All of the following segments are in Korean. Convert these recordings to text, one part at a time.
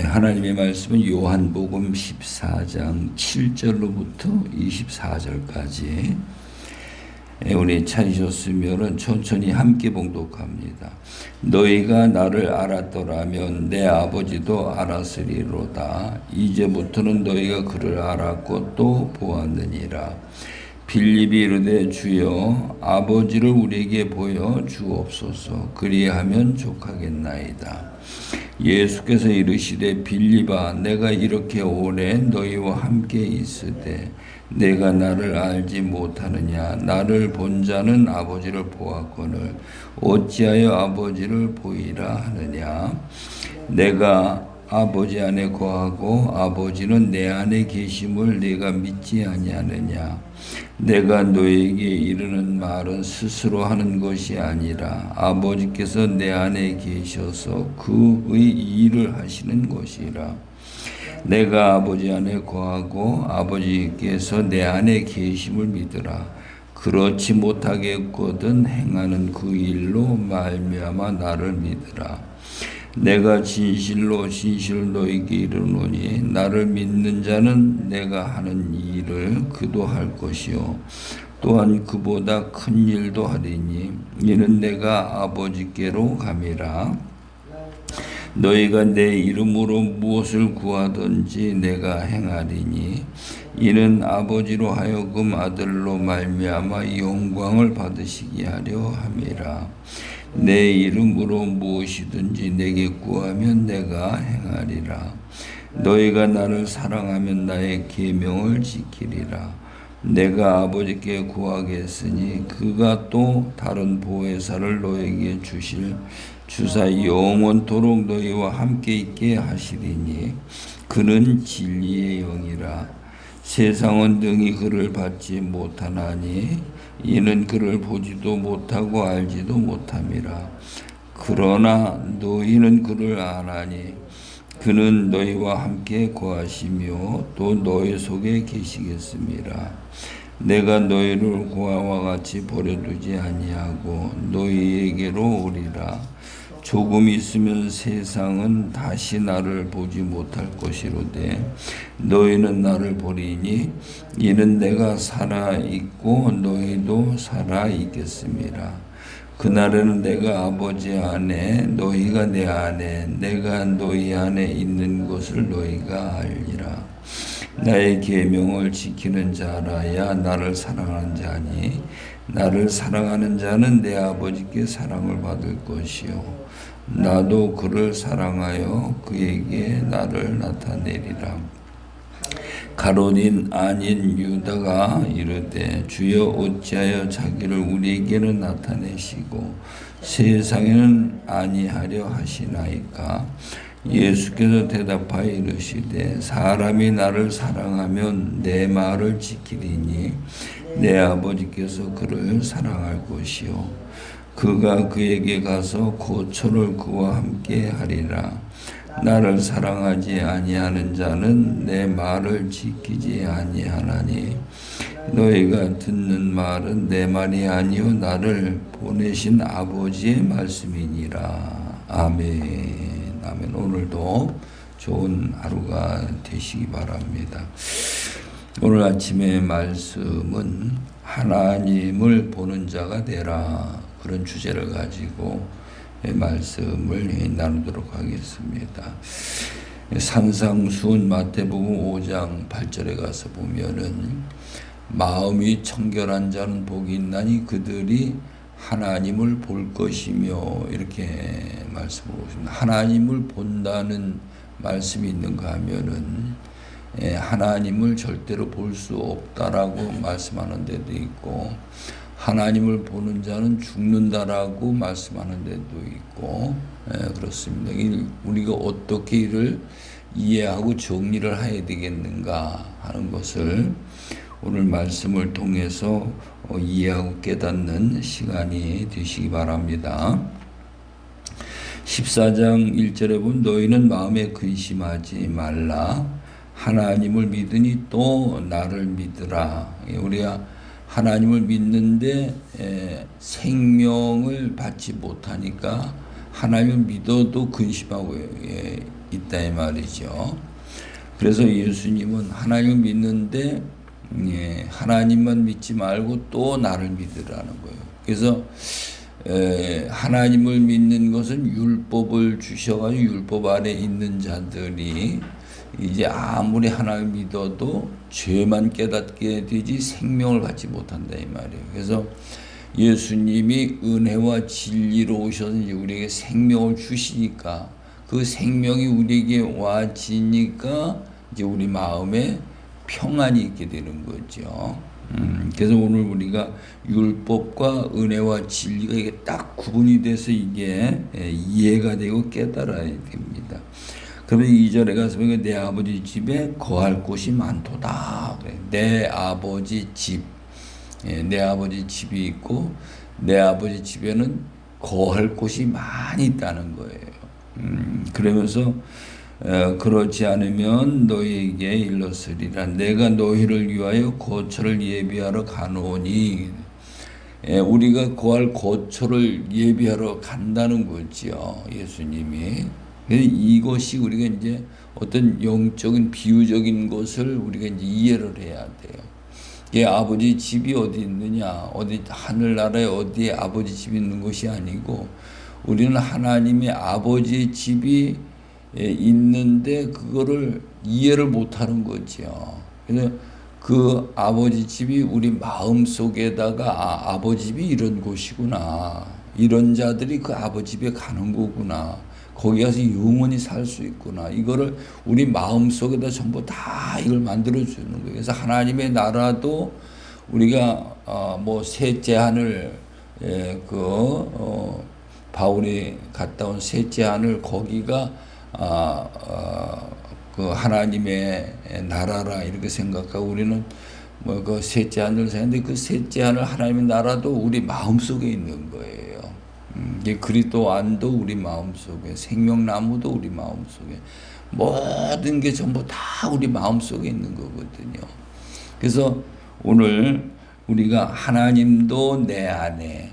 하나님의 말씀은 요한복음 14장 7절로부터 24절까지 우리 찾으셨으면 천천히 함께 봉독합니다. 너희가 나를 알았더라면 내 아버지도 알았으리로다. 이제부터는 너희가 그를 알았고 또 보았느니라. 빌립이 이르되 주여 아버지를 우리에게 보여 주옵소서. 그리하면 족하겠나이다. 예수께서 이르시되 빌립아 내가 이렇게 오래 너희와 함께 있으되 내가 나를 알지 못하느냐. 나를 본 자는 아버지를 보았거늘 어찌하여 아버지를 보이라 하느냐. 내가 아버지 안에 거하고 아버지는 내 안에 계심을 네가 믿지 아니하느냐. 내가 너에게 이르는 말은 스스로 하는 것이 아니라 아버지께서 내 안에 계셔서 그의 일을 하시는 것이라. 내가 아버지 안에 거하고 아버지께서 내 안에 계심을 믿으라. 그렇지 못하겠거든 행하는 그 일로 말미암아 나를 믿으라. 내가 진실로 너에게 이르노니 나를 믿는 자는 내가 하는 일을 그도 할 것이요 또한 그보다 큰 일도 하리니 이는 내가 아버지께로 감이라. 너희가 내 이름으로 무엇을 구하든지 내가 행하리니 이는 아버지로 하여금 아들로 말미암아 영광을 받으시게 하려 함이라. 내 이름으로 무엇이든지 내게 구하면 내가 행하리라. 너희가 나를 사랑하면 나의 계명을 지키리라. 내가 아버지께 구하겠으니 그가 또 다른 보혜사를 너에게 주사 영원토록 너희와 함께 있게 하시리니 그는 진리의 영이라. 세상은 능히 그를 받지 못하나니 이는 그를 보지도 못하고 알지도 못함이라. 그러나 너희는 그를 아나니 그는 너희와 함께 거하시며 또 너희 속에 계시겠습니다. 내가 너희를 고아와 같이 버려두지 아니하고 너희에게로 오리라. 조금 있으면 세상은 다시 나를 보지 못할 것이로되 너희는 나를 보리니 이는 내가 살아있고 너희도 살아있겠습니다. 그날에는 내가 아버지 안에 너희가 내 안에 내가 너희 안에 있는 것을 너희가 알리라. 나의 계명을 지키는 자라야 나를 사랑하는 자니 나를 사랑하는 자는 내 아버지께 사랑을 받을 것이요 나도 그를 사랑하여 그에게 나를 나타내리라. 가룟 아닌 유다가 이르되 주여 어찌하여 자기를 우리에게는 나타내시고 세상에는 아니하려 하시나이까. 예수께서 대답하여 이르시되 사람이 나를 사랑하면 내 말을 지키리니 내 아버지께서 그를 사랑할 것이요 그가 그에게 가서 고초를 그와 함께 하리라. 나를 사랑하지 아니하는 자는 내 말을 지키지 아니하나니 너희가 듣는 말은 내 말이 아니요 나를 보내신 아버지의 말씀이니라. 아멘. 아멘. 오늘도 좋은 하루가 되시기 바랍니다. 오늘 아침의 말씀은 하나님을 보는 자가 되라. 그런 주제를 가지고 말씀을 나누도록 하겠습니다. 산상수훈 마태복음 5장 8절에 가서 보면은 마음이 청결한 자는 복이 있나니 그들이 하나님을 볼 것이며 이렇게 말씀하고 있습니다. 하나님을 본다는 말씀이 있는가 하면은 하나님을 절대로 볼 수 없다라고 말씀하는 데도 있고 하나님을 보는 자는 죽는다라고 말씀하는 데도 있고 그렇습니다. 우리가 어떻게 이를 이해하고 정리를 해야 되겠는가 하는 것을 오늘 말씀을 통해서 이해하고 깨닫는 시간이 되시기 바랍니다. 14장 1절에 보면 너희는 마음에 근심하지 말라. 하나님을 믿으니 또 나를 믿으라. 우리가 하나님을 믿는데 생명을 받지 못하니까 하나님을 믿어도 근심하고 있다 이 말이죠. 그래서 예수님은 하나님을 믿는데 하나님만 믿지 말고 또 나를 믿으라는 거예요. 그래서 하나님을 믿는 것은 율법을 주셔가지고 율법 아래 있는 자들이 이제 아무리 하나님을 믿어도 죄만 깨닫게 되지 생명을 갖지 못한다 이 말이에요. 그래서 예수님이 은혜와 진리로 오셔서 이제 우리에게 생명을 주시니까 그 생명이 우리에게 와지니까 이제 우리 마음에 평안이 있게 되는 거죠. 그래서 오늘 우리가 율법과 은혜와 진리가 이게 딱 구분이 돼서 이게 이해가 되고 깨달아야 됩니다. 그러면 2절에 가서 보니까 내 아버지 집에 거할 곳이 많도다. 내 아버지 집, 내 아버지 집이 있고 내 아버지 집에는 거할 곳이 많이 있다는 거예요. 그러면서 그렇지 않으면 너희에게 일렀으리라. 내가 너희를 위하여 거처를 예비하러 가노니. 우리가 거할 거처를 예비하러 간다는 거죠. 예수님이. 이것이 우리가 이제 어떤 영적인 비유적인 것을 우리가 이제 이해를 해야 돼요. 아버지 집이 어디 있느냐, 어디 하늘나라에 어디에 아버지 집이 있는 것이 아니고 우리는 하나님의 아버지의 집이 있는데 그거를 이해를 못하는 거죠. 그래서 그 아버지 집이 우리 마음 속에다가 아버지 집이 이런 곳이구나, 이런 자들이 그 아버지 집에 가는 거구나, 거기 가서 영원히 살 수 있구나, 이거를 우리 마음 속에다 전부 다 이걸 만들어 주는 거예요. 그래서 하나님의 나라도 우리가 뭐 셋째 하늘 바울이 갔다 온 셋째 하늘 거기가 그 하나님의 나라라 이렇게 생각하고 우리는 뭐 그 셋째 하늘 생각하는데 그 셋째 하늘 하나님의 나라도 우리 마음 속에 있는 거예요. 그리스도 안도 우리 마음 속에, 생명나무도 우리 마음 속에, 모든 게 전부 다 우리 마음 속에 있는 거거든요. 그래서 오늘 우리가 하나님도 내 안에,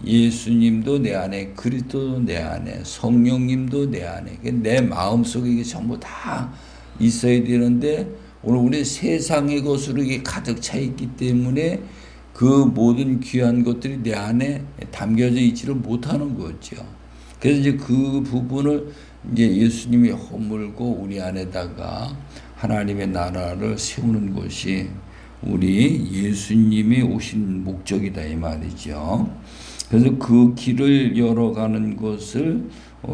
예수님도 내 안에, 그리스도도 내 안에, 성령님도 내 안에, 내 마음속에 이게 전부 다 있어야 되는데 오늘 우리 세상의 것으로 이게 가득 차 있기 때문에 그 모든 귀한 것들이 내 안에 담겨져 있지를 못하는 거죠. 그래서 이제 그 부분을 이제 예수님이 허물고 우리 안에다가 하나님의 나라를 세우는 것이 우리 예수님이 오신 목적이다 이 말이죠. 그래서 그 길을 열어가는 것을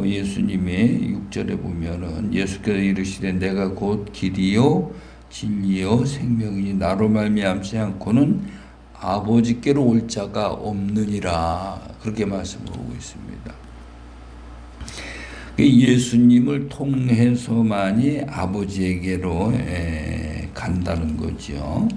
예수님의 6절에 보면은 예수께서 이르시되 내가 곧 길이요 진리요 생명이니 나로 말미암지 않고는 아버지께로 올 자가 없느니라 그렇게 말씀하고 있습니다. 예수님을 통해서만이 아버지에게로 간다는 거죠.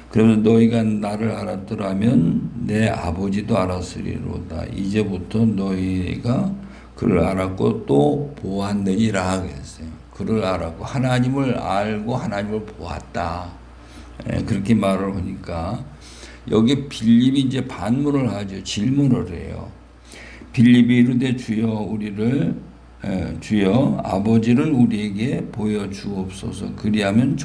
그래서 너희가 나를 알았더라면 내 아버지도 알았으리로다. 이제부터 너희가 그를 알았고 또 보았느니라 그랬어요. 그를 알았고 하나님을 알고 하나님을 보았다. 그렇게 말을 하니까 여기 빌립이 이제 반문을 하죠. 질문을 해요. 빌립이 이르되 주여 아버지를 우리에게 보여주옵소서. 그리하면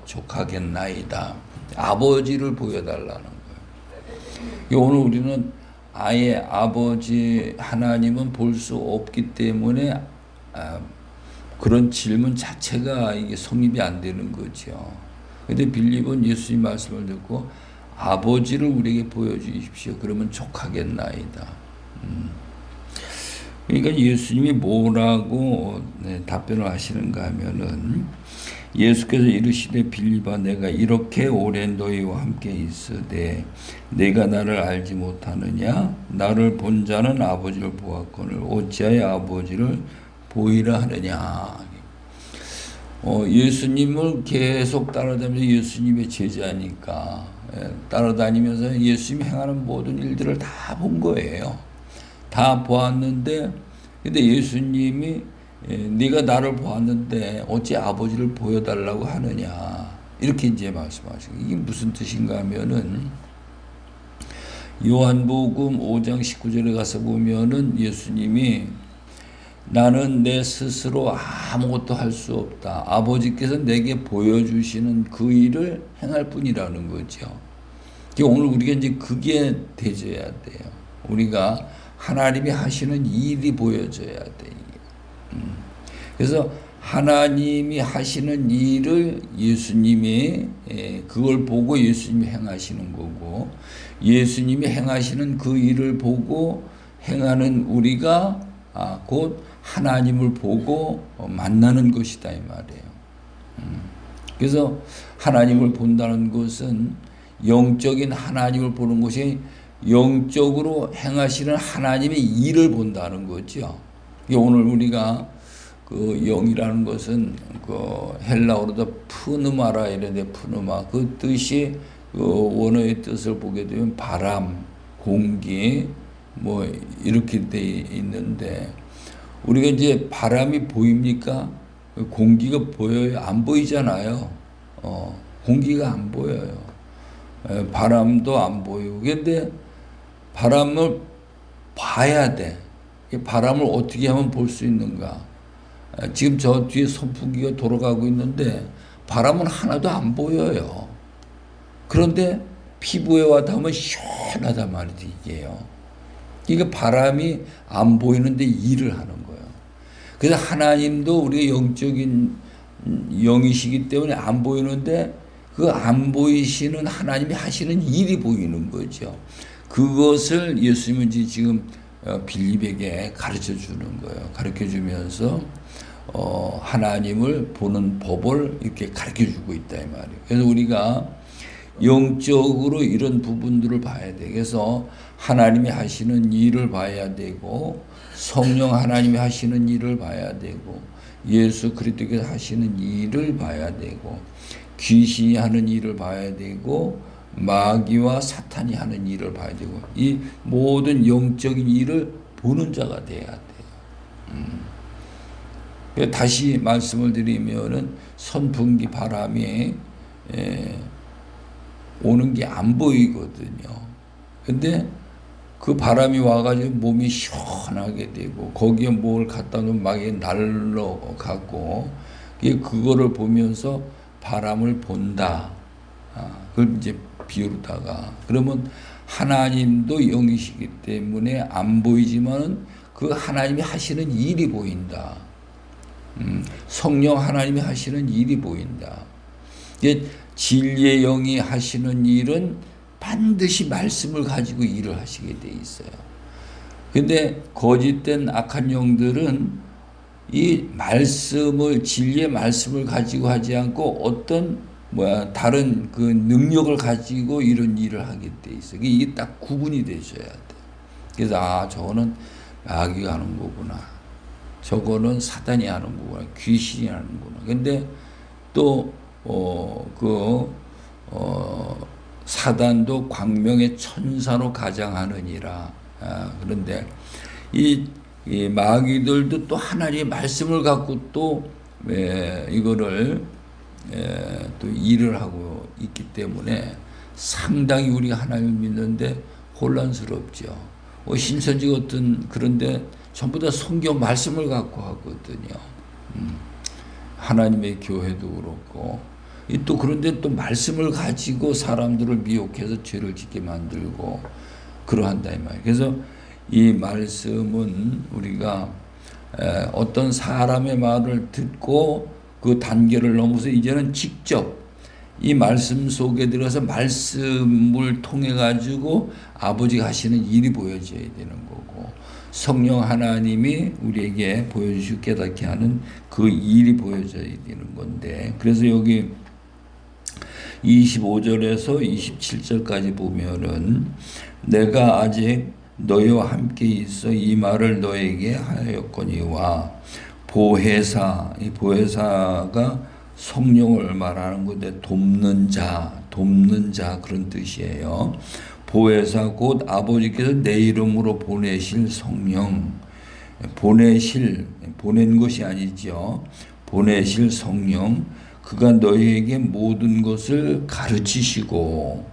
족하겠나이다. 아버지를 보여달라는 거예요. 오늘 우리는 아예 아버지 하나님은 볼 수 없기 때문에 그런 질문 자체가 이게 성립이 안 되는 거죠. 그런데 빌립은 예수님 말씀을 듣고 아버지를 우리에게 보여주십시오. 그러면 족하겠나이다. 그러니까 예수님이 뭐라고 답변을 하시는가 하면은 예수께서 이르시되 빌립아 내가 이렇게 오랜 너희와 함께 있으되 내가 나를 알지 못하느냐? 나를 본 자는 아버지를 보았거늘 어찌하여 아버지를 보이라 하느냐? 예수님을 계속 따라다니면서 예수님의 제자니까 따라다니면서 예수님이 행하는 모든 일들을 다 본 거예요. 다 보았는데 근데 예수님이 네가 나를 보았는데 어찌 아버지를 보여달라고 하느냐 이렇게 이제 말씀하시고 이게 무슨 뜻인가 하면은 요한복음 5장 19절에 가서 보면은 예수님이 나는 내 스스로 아무것도 할 수 없다. 아버지께서 내게 보여주시는 그 일을 행할 뿐이라는 거죠. 오늘 우리가 이제 그게 되져야 돼요. 우리가 하나님이 하시는 일이 보여져야 돼. 그래서 하나님이 하시는 일을 예수님이 그걸 보고 예수님이 행하시는 거고, 예수님이 행하시는 그 일을 보고 행하는 우리가 곧 하나님을 보고 만나는 것이다 이 말이에요. 그래서 하나님을 본다는 것은 영적인 하나님을 보는 것이 영적으로 행하시는 하나님의 일을 본다는 거죠. 오늘 우리가 그 영이라는 것은 그 헬라어로도 푸누마라 이런데 푸누마 그 뜻이 그 원어의 뜻을 보게 되면 바람, 공기 뭐 이렇게 돼 있는데 우리가 이제 바람이 보입니까? 공기가 보여요? 안 보이잖아요. 공기가 안 보여요. 바람도 안 보이고. 근데 바람을 봐야 돼. 바람을 어떻게 하면 볼 수 있는가? 지금 저 뒤에 선풍기가 돌아가고 있는데 바람은 하나도 안 보여요. 그런데 피부에 와 닿으면 시원하단 말이지 이게요. 이게 바람이 안 보이는데 일을 하는 거예요. 그래서 하나님도 우리가 영적인 영이시기 때문에 안 보이는데 그 안 보이시는 하나님이 하시는 일이 보이는 거죠. 그것을 예수님은 지금 빌립에게 가르쳐 주는 거예요. 가르쳐 주면서 하나님을 보는 법을 이렇게 가르쳐 주고 있다 이 말이에요. 그래서 우리가 영적으로 이런 부분들을 봐야 돼. 그래서 하나님이 하시는 일을 봐야 되고 성령 하나님이 하시는 일을 봐야 되고 예수 그리스도께서 하시는 일을 봐야 되고 귀신이 하는 일을 봐야 되고 마귀와 사탄이 하는 일을 봐야 되고 이 모든 영적인 일을 보는 자가 돼야 돼요. 다시 말씀을 드리면은 선풍기 바람이 오는 게 안 보이거든요. 근데 그 바람이 와가지고 몸이 시원하게 되고 거기에 뭘 갖다 놓으면 막 날러가고 그거를 보면서 바람을 본다. 그걸 이제 비유로다가 그러면 하나님도 영이시기 때문에 안 보이지만은 그 하나님이 하시는 일이 보인다. 성령 하나님이 하시는 일이 보인다. 진리의 영이 하시는 일은 반드시 말씀을 가지고 일을 하시게 돼 있어요. 근데 거짓된 악한 영들은 이 말씀을 진리의 말씀을 가지고 하지 않고 어떤 다른 그 능력을 가지고 이런 일을 하게 돼 있어요. 이게 딱 구분이 되셔야 돼. 그래서 저거는 마귀가 하는 거구나. 저거는 사단이 하는 거구나. 귀신이 하는 거구나. 근데 또 사단도 광명의 천사로 가장하느니라. 그런데 이 마귀들도 또 하나님의 말씀을 갖고 또 이거를 또 일을 하고 있기 때문에 상당히 우리가 하나님을 믿는데 혼란스럽죠. 신천지 같은 그런데 전부 다 성경 말씀을 갖고 하거든요. 하나님의 교회도 그렇고 또 그런데 또 말씀을 가지고 사람들을 미혹해서 죄를 짓게 만들고 그러한다 이 말이에요. 그래서 이 말씀은 우리가 어떤 사람의 말을 듣고 그 단계를 넘어서 이제는 직접 이 말씀 속에 들어서 말씀을 통해 가지고 아버지가 하시는 일이 보여져야 되는 거고 성령 하나님이 우리에게 보여주시고 깨닫게 하는 그 일이 보여져야 되는 건데 그래서 여기 25절에서 27절까지 보면은 내가 아직 너희와 함께 있어 이 말을 너에게 하였거니와 보혜사, 이 보혜사가 성령을 말하는 건데 돕는 자 그런 뜻이에요. 보혜사 곧 아버지께서 내 이름으로 보내실 성령, 보낸 것이 아니죠. 보내실 성령, 그가 너희에게 모든 것을 가르치시고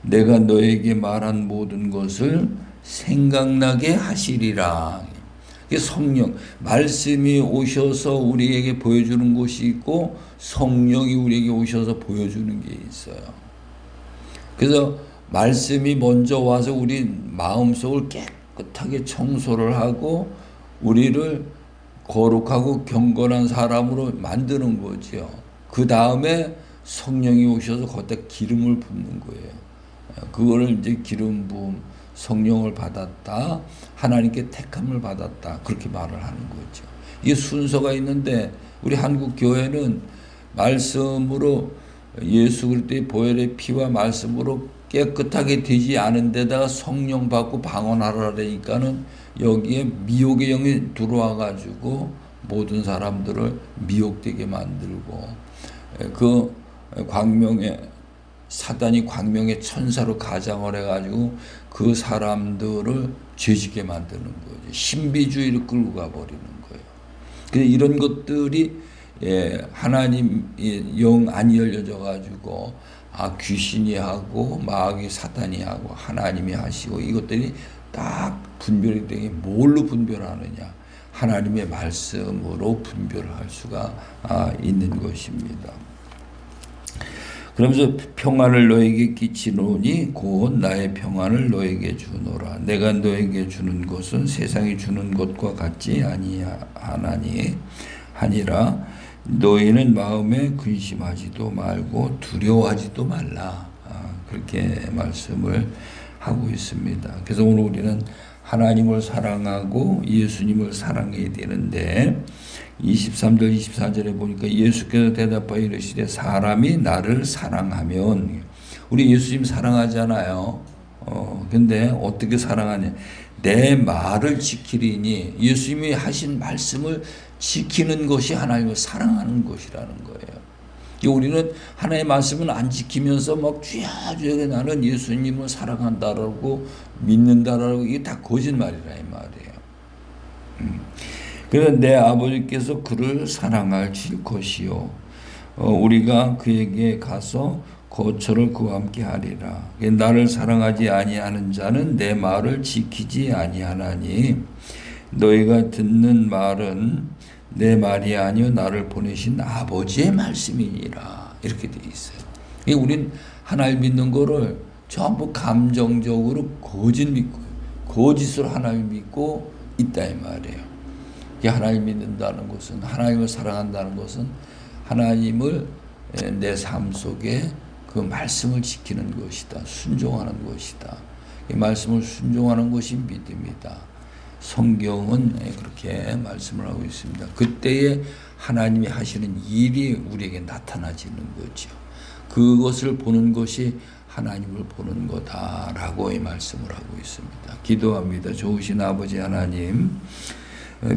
내가 너에게 말한 모든 것을 생각나게 하시리라. 이게 성령, 말씀이 오셔서 우리에게 보여주는 것이 있고 성령이 우리에게 오셔서 보여주는 게 있어요. 그래서 말씀이 먼저 와서 우리 마음속을 깨끗하게 청소를 하고 우리를 거룩하고 경건한 사람으로 만드는 거죠. 그 다음에 성령이 오셔서 거기다 기름을 붓는 거예요. 그거를 이제 기름 부음, 성령을 받았다, 하나님께 택함을 받았다, 그렇게 말을 하는 거죠. 이게 순서가 있는데 우리 한국 교회는 말씀으로 예수 그리스도의 보혈의 피와 말씀으로 깨끗하게 되지 않은 데다가 성령 받고 방언하라니까는 여기에 미혹의 영이 들어와 가지고 모든 사람들을 미혹되게 만들고 그 광명의 사단이 광명의 천사로 가장을 해가지고 그 사람들을 죄짓게 만드는 거죠. 신비주의를 끌고 가버리는 거예요. 그래서 이런 것들이 하나님 영 안 열려져 가지고 귀신이 하고 마귀 사탄이 하고 하나님이 하시고 이것들이 딱 분별이 되게 뭘로 분별하느냐? 하나님의 말씀으로 분별할 수가 있는 것입니다. 그러면서 평안을 너에게 끼치노니 곧 나의 평안을 너에게 주노라. 내가 너에게 주는 것은 세상이 주는 것과 같지 아니하나니 하니라. 너희는 마음에 근심하지도 말고 두려워하지도 말라. 그렇게 말씀을 하고 있습니다. 그래서 오늘 우리는 하나님을 사랑하고 예수님을 사랑해야 되는데 23절 24절에 보니까 예수께서 대답하여 이르시되 사람이 나를 사랑하면, 우리 예수님 사랑하잖아요. 근데 어떻게 사랑하냐? 내 말을 지키리니, 예수님이 하신 말씀을 지키는 것이 하나님을 사랑하는 것이라는 거예요. 우리는 하나님의 말씀을 안 지키면서 막 쥐야쥐야 나는 예수님을 사랑한다라고 믿는다라고, 이게 다 거짓말이라 이 말이에요. 그래서 내 아버지께서 그를 사랑하실 것이요 우리가 그에게 가서 거처를 그와 함께 하리라. 나를 사랑하지 아니하는 자는 내 말을 지키지 아니하나니 너희가 듣는 말은 내 말이 아니요 나를 보내신 아버지의 말씀이니라. 이렇게 되어 있어요. 우린 하나님 믿는 거를 전부 감정적으로 거짓으로 하나님 믿고 있다 이 말이에요. 하나님 믿는다는 것은, 하나님을 사랑한다는 것은 하나님을 내 삶 속에 그 말씀을 지키는 것이다. 순종하는 것이다. 이 말씀을 순종하는 것이 믿음이다. 성경은 그렇게 말씀을 하고 있습니다. 그때에 하나님이 하시는 일이 우리에게 나타나지는 거죠. 그것을 보는 것이 하나님을 보는 거다라고 이 말씀을 하고 있습니다. 기도합니다. 좋으신 아버지 하나님,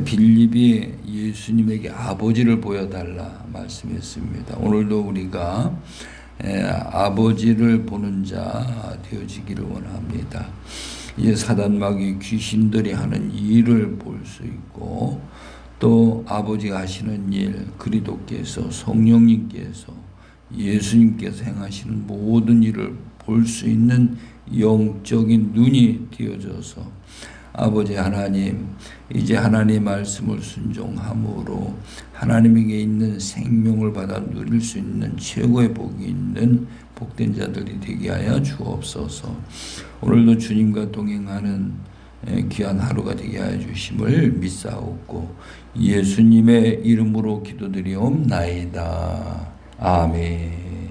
빌립이 예수님에게 아버지를 보여달라 말씀했습니다. 오늘도 우리가 아버지를 보는 자 되어지기를 원합니다. 이제 사단마귀 귀신들이 하는 일을 볼 수 있고 또 아버지가 하시는 일, 그리스도께서 성령님께서 예수님께서 행하시는 모든 일을 볼 수 있는 영적인 눈이 띄어져서 아버지 하나님, 이제 하나님의 말씀을 순종함으로 하나님에게 있는 생명을 받아 누릴 수 있는 최고의 복이 있는 복된 자들이 되게 하여 주옵소서. 오늘도 주님과 동행하는 귀한 하루가 되게 하여 주심을 믿사옵고 예수님의 이름으로 기도드리옵나이다. 아멘.